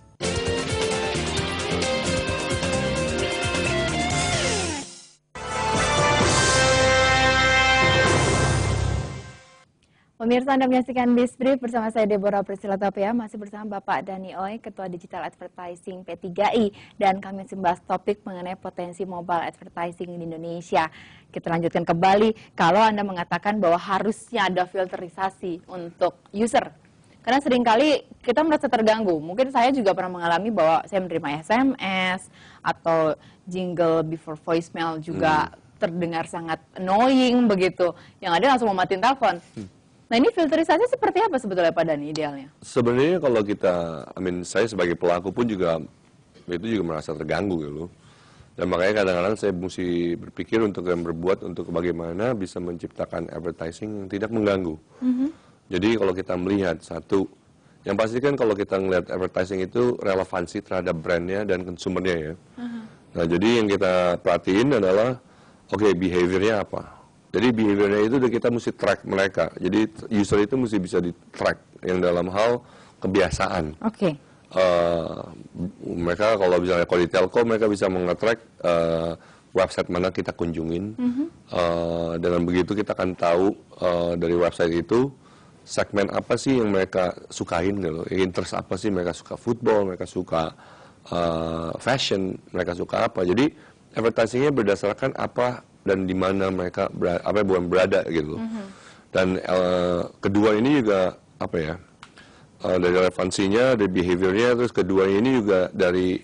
Pemirsa, Anda menyaksikan Bisbrief bersama saya Deborah Priscilla Tapia, masih bersama Bapak Dani Oy, Ketua Digital Advertising P3I, dan kami membahas topik mengenai potensi mobile advertising di Indonesia. Kita lanjutkan kembali, kalau Anda mengatakan bahwa harusnya ada filterisasi untuk user, karena seringkali kita merasa terganggu. Mungkin saya juga pernah mengalami bahwa saya menerima SMS atau jingle before voicemail juga terdengar sangat annoying begitu, yang ada langsung mematiin telepon. Nah, ini filterisasi seperti apa sebetulnya Pak Dani idealnya? Sebenarnya kalau kita, saya sebagai pelaku pun juga merasa terganggu gitu. Dan makanya kadang-kadang saya mesti berpikir untuk yang berbuat untuk bagaimana bisa menciptakan advertising yang tidak mengganggu. Jadi kalau kita melihat satu, yang pasti kan kalau kita melihat advertising itu relevansi terhadap brandnya dan konsumernya ya. Nah, jadi yang kita perhatiin adalah, behaviornya apa? Jadi behaviornya itu kita mesti track mereka. Jadi user itu mesti bisa di-track yang dalam hal kebiasaan. Mereka kalau misalnya di telco mereka bisa menge-track website mana kita kunjungin. Dengan begitu kita akan tahu dari website itu segmen apa sih yang mereka sukain gitu. Interest apa sih, mereka suka football, mereka suka fashion, mereka suka apa. Jadi advertisingnya berdasarkan apa dan di mana mereka berada gitu. Dan kedua ini juga dari relevansinya, dari behaviornya, terus kedua ini juga dari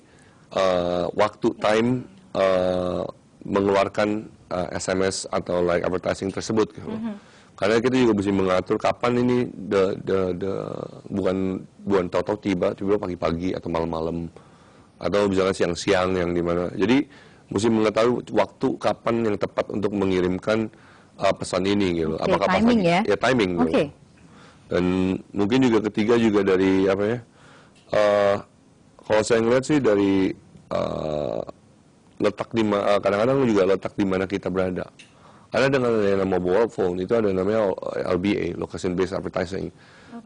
waktu time mengeluarkan SMS atau advertising tersebut gitu. Karena kita juga mesti mengatur kapan ini bukan tahu-tahu tiba pagi-pagi atau malam-malam atau misalnya siang-siang yang dimana. Jadi mesti mengetahui waktu kapan yang tepat untuk mengirimkan pesan ini gitu. Apakah timing pas ya timing gitu. Dan mungkin juga ketiga juga dari kalau saya ngeliat sih dari letak di kadang-kadang juga letak di mana kita berada. Karena dengan yang nama mobile phone itu ada namanya LBA, location based advertising.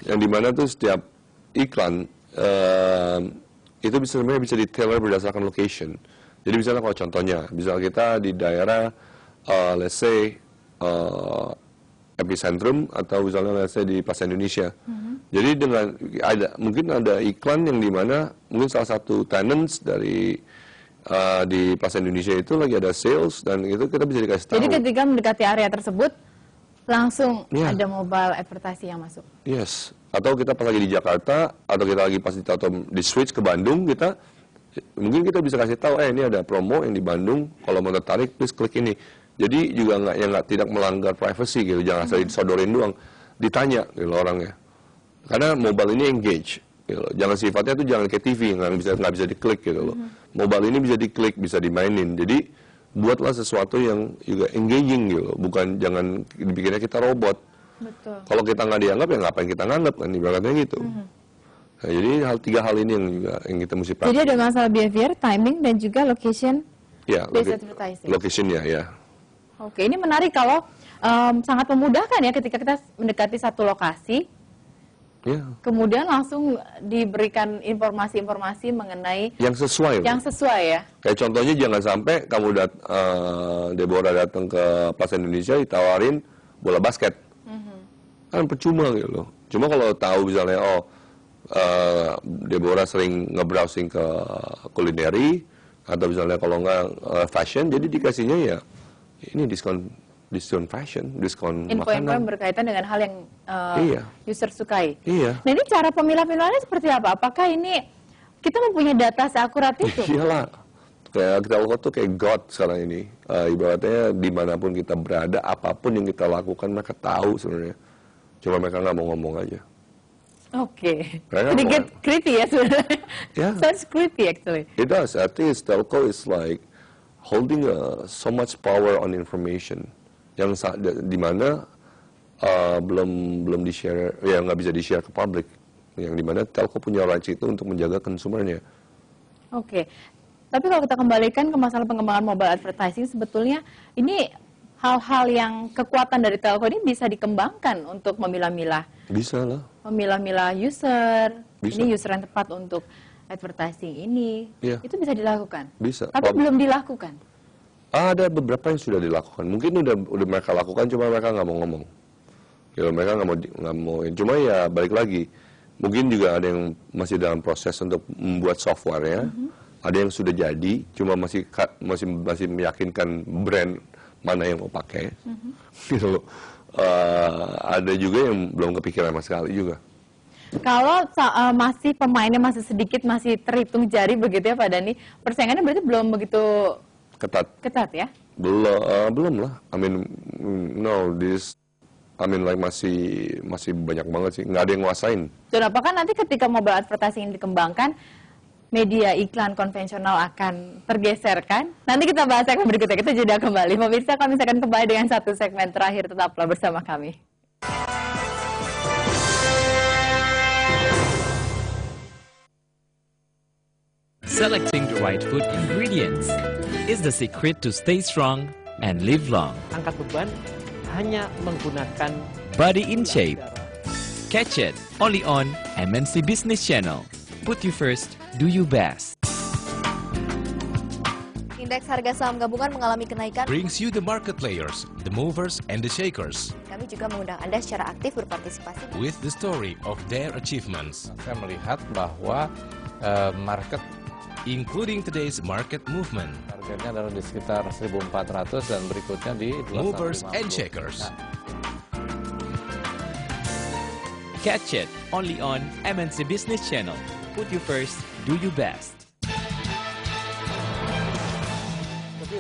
Yang dimana tuh setiap iklan itu sebenarnya bisa di-tailor berdasarkan location. Jadi misalnya kalau contohnya, misalnya kita di daerah, let's say, epicentrum, atau misalnya let's say di Plaza Indonesia. Jadi mungkin ada iklan yang dimana mungkin salah satu tenants dari di Plaza Indonesia itu lagi ada sales, dan itu kita bisa dikasih tahu. Jadi ketika mendekati area tersebut, langsung ada mobile advertising yang masuk? Yes. Atau kita pas lagi di Jakarta, atau kita lagi pas di switch ke Bandung, mungkin kita bisa kasih tahu, ini ada promo yang di Bandung, kalau mau tertarik, please klik ini. Jadi juga tidak melanggar privacy gitu, jangan asal disodorin doang, ditanya gitu orangnya. Karena mobile ini engage, gitu. Jangan sifatnya tuh jangan kayak TV, nggak bisa diklik gitu loh. Mobile ini bisa diklik, bisa dimainin. Jadi buatlah sesuatu yang juga engaging gitu, bukan jangan dipikirnya kita robot. Betul. Kalau kita nggak dianggap ya ngapain kita nganggap kan, ibaratnya gitu. Nah, jadi tiga hal ini yang kita mesti Jadi ada masalah behavior, timing, dan juga location ya, based advertising. Location ya. Oke, ini menarik kalau sangat memudahkan ya ketika kita mendekati satu lokasi, kemudian langsung diberikan informasi-informasi mengenai yang sesuai. Yang sesuai ya. Kayak contohnya jangan sampai kamu Deborah datang ke Plaza Indonesia ditawarin bola basket, kan percuma gitu loh. Cuma kalau tahu misalnya Deborah sering nge-browsing ke kulineri atau misalnya kalau nggak fashion, jadi dikasihnya ya ini diskon fashion, diskon info-info yang makanan. berkaitan dengan hal yang user sukai. Iya. Nah ini cara pemilah-pemilahannya seperti apa? Apakah ini kita mempunyai data seakurat itu? Iyalah, kayak kita lakukan tuh kayak God sekarang ini. Ibaratnya dimanapun kita berada, apapun yang kita lakukan mereka tahu sebenarnya. Cuma mereka nggak mau ngomong aja. Oke. Sedikit creepy ya sebenarnya. Yeah. Sounds creepy actually. It does. I think telco is like holding so much power on information yang di mana belum di-share, ya nggak bisa di-share ke publik. Yang di mana telco punya rights itu untuk menjaga konsumernya. Oke. Tapi kalau kita kembalikan ke masalah pengembangan mobile advertising, sebetulnya ini hal-hal yang kekuatan dari telco ini bisa dikembangkan untuk memilah-milah. Bisa lah. Memilah-milah user. Bisa. Ini user yang tepat untuk advertising ini. Iya. Itu bisa dilakukan. Bisa. Tapi belum dilakukan. Ada beberapa yang sudah dilakukan. Mungkin udah mereka lakukan, cuma mereka nggak mau ngomong. Ya, mereka nggak mau. Cuma ya balik lagi. Mungkin juga ada yang masih dalam proses untuk membuat software ya. Ada yang sudah jadi, cuma masih meyakinkan brand mana yang mau pakai, gitu. Ada juga yang belum kepikiran sama sekali juga. Kalau masih pemainnya masih sedikit, masih terhitung jari begitu ya Pak Dhani, persaingannya berarti belum begitu ketat ya? Belum lah. I mean, masih banyak banget sih. Nggak ada yang nguasain. Dan apakah nanti ketika mobile advertising ini dikembangkan, media iklan konvensional akan tergeser kan? Nanti kita bahas segmen berikutnya, kita jeda kembali. Pemirsa, kami akan kembali dengan satu segmen terakhir, tetaplah bersama kami. Selecting the right food ingredients is the secret to stay strong and live long. Angkat beban hanya menggunakan Body in Shape. Catch it only on MNC Business Channel. Put you first, do you best. Indeks harga saham gabungan mengalami kenaikan. Brings you the market players, the movers and the shakers. Kami juga mengundang Anda secara aktif berpartisipasi. With the story of their achievements. Saya melihat bahwa market, including today's market movement. targetnya adalah di sekitar 1.400 dan berikutnya di 250. Movers and shakers. Catch it only on MNC Business Channel. Put you first, do you best.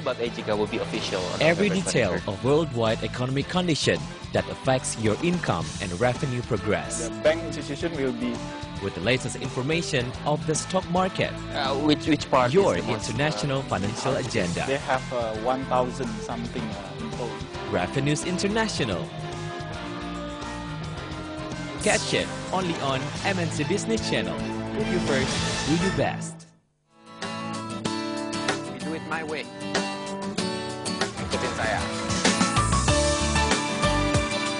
About AJICA will be official. Every detail of worldwide economic condition that affects your income and revenue progress. The bank institution will be with the latest information of the stock market. Which part? Your international financial agenda. They have 1,000 something employees. Revenues International. Catch it only on MNC Business Channel. Put you first, do you best. We do it my way. Ikutin saya.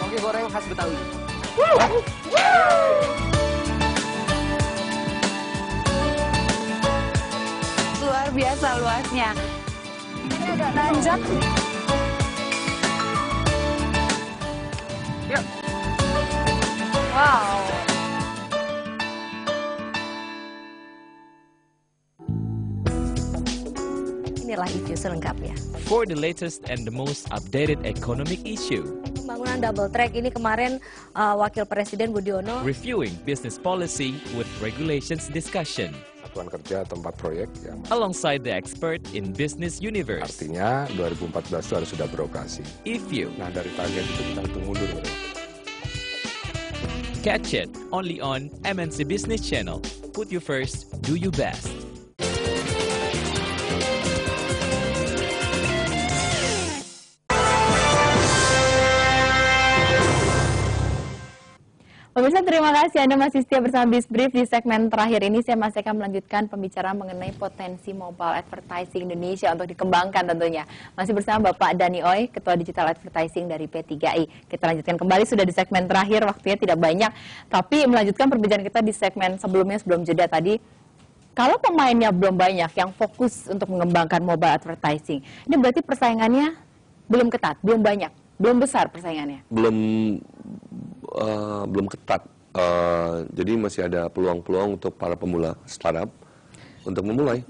Toge goreng khas Betawi. Luar biasa luasnya. Ini agak nanjak. Yuk. Wow. Inilah review selengkapnya. For the latest and the most updated economic issue. Pembangunan double track ini kemarin Wakil Presiden Budiono reviewing business policy with regulations discussion. Satuan kerja tempat proyek yang alongside the expert in business universe. Artinya 2014 itu harus sudah beroperasi. IFU. Nah dari target itu kita hitung mundur. Catch it only on MNC Business Channel. Put you first, do you best. Pemirsa, terima kasih Anda masih setia bersama Bisbrief. Di segmen terakhir ini saya masih akan melanjutkan pembicaraan mengenai potensi mobile advertising Indonesia untuk dikembangkan tentunya. Masih bersama Bapak Dani Oy, Ketua Digital Advertising dari P3I. Kita lanjutkan kembali, sudah di segmen terakhir, waktunya tidak banyak. Tapi melanjutkan perbincangan kita di segmen sebelumnya, sebelum jeda tadi. Kalau pemainnya belum banyak yang fokus untuk mengembangkan mobile advertising, ini berarti persaingannya belum ketat, belum banyak, belum besar persaingannya? Belum ketat. Jadi masih ada peluang-peluang untuk para pemula startup untuk memulai.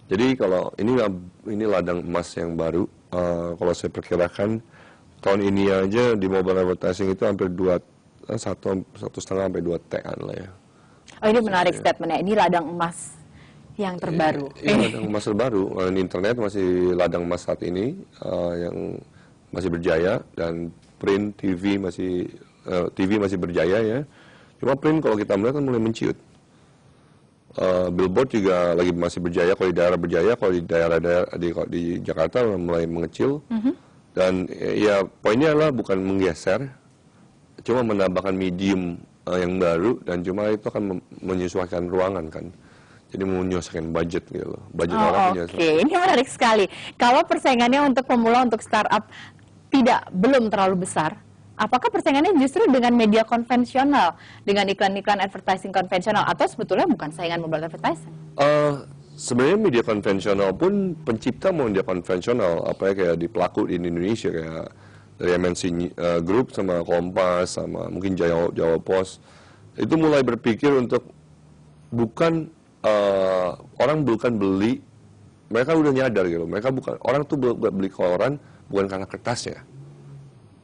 Jadi kalau ini ladang emas yang baru, kalau saya perkirakan tahun ini aja di mobile advertising itu hampir 1,5 sampai 2 T-an lah ya. Oh, ini menarik statementnya. Ini ladang emas yang terbaru. Iya, ladang emas terbaru. Internet masih ladang emas saat ini yang masih berjaya, dan print, TV masih berjaya ya. Cuma print kalau kita melihat kan mulai menciut. Billboard juga lagi masih berjaya kalau di daerah berjaya, kalau di daerah-daerah di Jakarta mulai mengecil. Dan ya poinnya adalah bukan menggeser, cuma menambahkan medium yang baru, dan cuma itu akan menyesuaikan ruangan kan. Jadi menyesuaikan budget gitu loh. Budget orang punya. Oke, ini menarik sekali. Kalau persaingannya untuk pemula, untuk startup belum terlalu besar, apakah persaingannya justru dengan media konvensional, dengan iklan-iklan advertising konvensional, atau sebetulnya bukan saingan mobile advertising? Sebenarnya media konvensional pun pencipta media konvensional, apa ya, kayak di pelaku di Indonesia kayak dari MNC Group sama Kompas sama mungkin Jawa Pos, itu mulai berpikir untuk orang bukan beli, mereka udah nyadar gitu, orang tuh beli koran bukan karena kertasnya,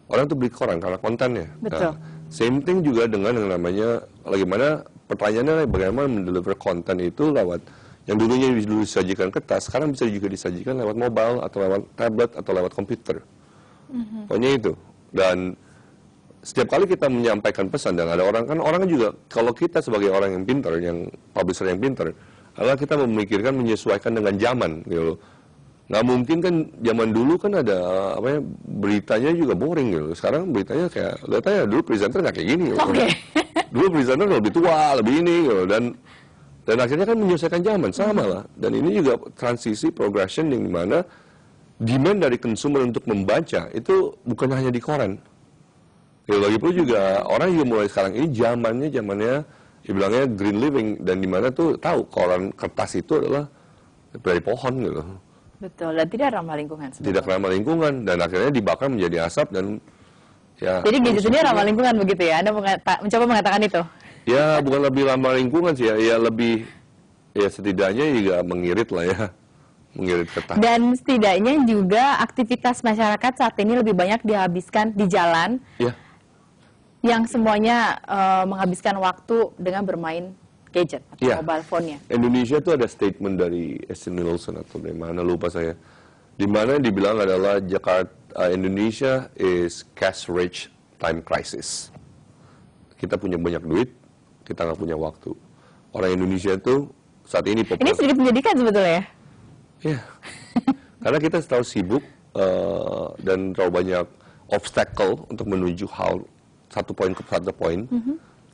orang tuh beli koran karena kontennya. Betul. Same thing juga dengan yang namanya, pertanyaannya bagaimana mendeliver konten itu lewat yang dulunya disajikan kertas, sekarang bisa juga disajikan lewat mobile atau lewat tablet atau lewat komputer. Pokoknya itu. Dan setiap kali kita menyampaikan pesan, dan ada orang juga, kalau kita sebagai orang yang pintar, yang publisher yang pintar, adalah kita memikirkan menyesuaikan dengan zaman gitu loh. Nggak mungkin kan zaman dulu kan ada beritanya juga boring gitu. Sekarang beritanya kayak, lihat aja dulu presenter nggak kayak gini gitu. Dulu presenter lebih tua, lebih ini gitu. Dan akhirnya kan menyesuaikan zaman, sama lah. Dan ini juga transisi progression yang dimana demand dari consumer untuk membaca itu bukan hanya di koran. Ya, lagi pula juga orang juga mulai sekarang ini zamannya dibilangnya green living, dan dimana tuh tahu koran kertas itu adalah dari pohon gitu. Betul, dan tidak ramah lingkungan. Tidak ramah lingkungan, dan akhirnya dibakar menjadi asap, dan ya. Jadi gadget ini ramah lingkungan begitu ya? Anda mencoba mengatakan itu? Ya, bukan lebih ramah lingkungan sih ya lebih, ya setidaknya juga mengirit lah ya. Mengirit kertas. Dan setidaknya juga aktivitas masyarakat saat ini lebih banyak dihabiskan di jalan, yang semuanya menghabiskan waktu dengan bermain gadget atau mobile phone-nya. Indonesia itu ada statement dari Estee Nielsen atau dari mana lupa saya, di mana dibilang adalah Indonesia is cash rich time crisis. Kita punya banyak duit, kita nggak punya waktu. Orang Indonesia itu saat ini populer. Ini sedikit menyedihkan sebetulnya ya? Iya, karena kita selalu sibuk dan terlalu banyak obstacle untuk menuju satu poin ke satu poin.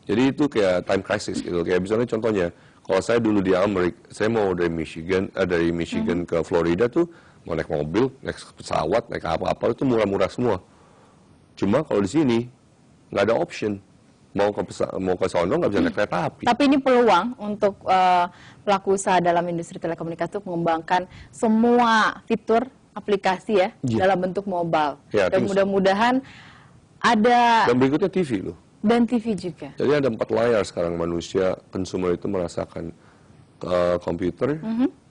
Jadi itu kayak time crisis gitu. Kayak misalnya contohnya, kalau saya dulu di Amerika, saya mau dari Michigan ke Florida tuh mau naik mobil, naik pesawat, naik apa-apa itu murah-murah semua. Cuma kalau di sini nggak ada option. Mau ke sono nggak bisa naik kereta api. Tapi ini peluang untuk pelaku usaha dalam industri telekomunikasi untuk mengembangkan semua fitur aplikasi ya dalam bentuk mobile. Ya, dan mudah-mudahan ada. Dan berikutnya TV loh. Dan TV juga. Jadi ada 4 layar sekarang manusia, consumer itu merasakan komputer,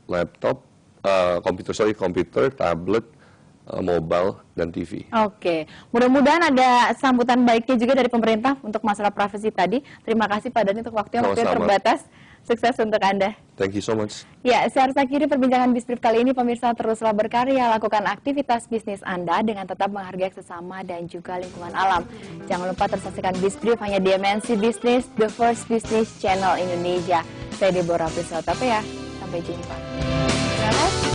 laptop, komputer, tablet, mobile, dan TV. Oke, mudah-mudahan ada sambutan baiknya juga dari pemerintah untuk masalah privasi tadi. Terima kasih Pak Dani untuk waktu yang terbatas. Sukses untuk Anda. Thank you so much. Ya, saya harus akhiri perbincangan Bisbrief kali ini. Pemirsa, teruslah berkarya, lakukan aktivitas bisnis Anda dengan tetap menghargai sesama dan juga lingkungan alam. Jangan lupa terus saksikan Bisbrief hanya di MNC Business, the first business channel Indonesia. Saya Deborah Prisotapea. Sampai jumpa. Terima kasih.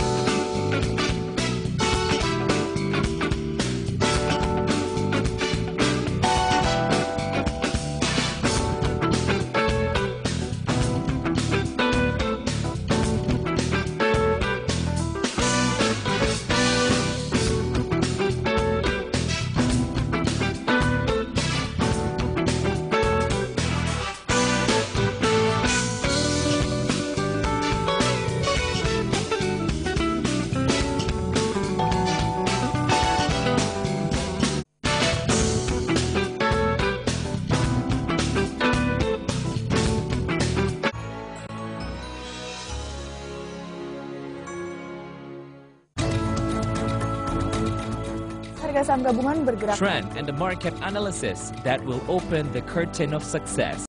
harga saham gabungan bergerak. Trend and the market analysis that will open the curtain of success.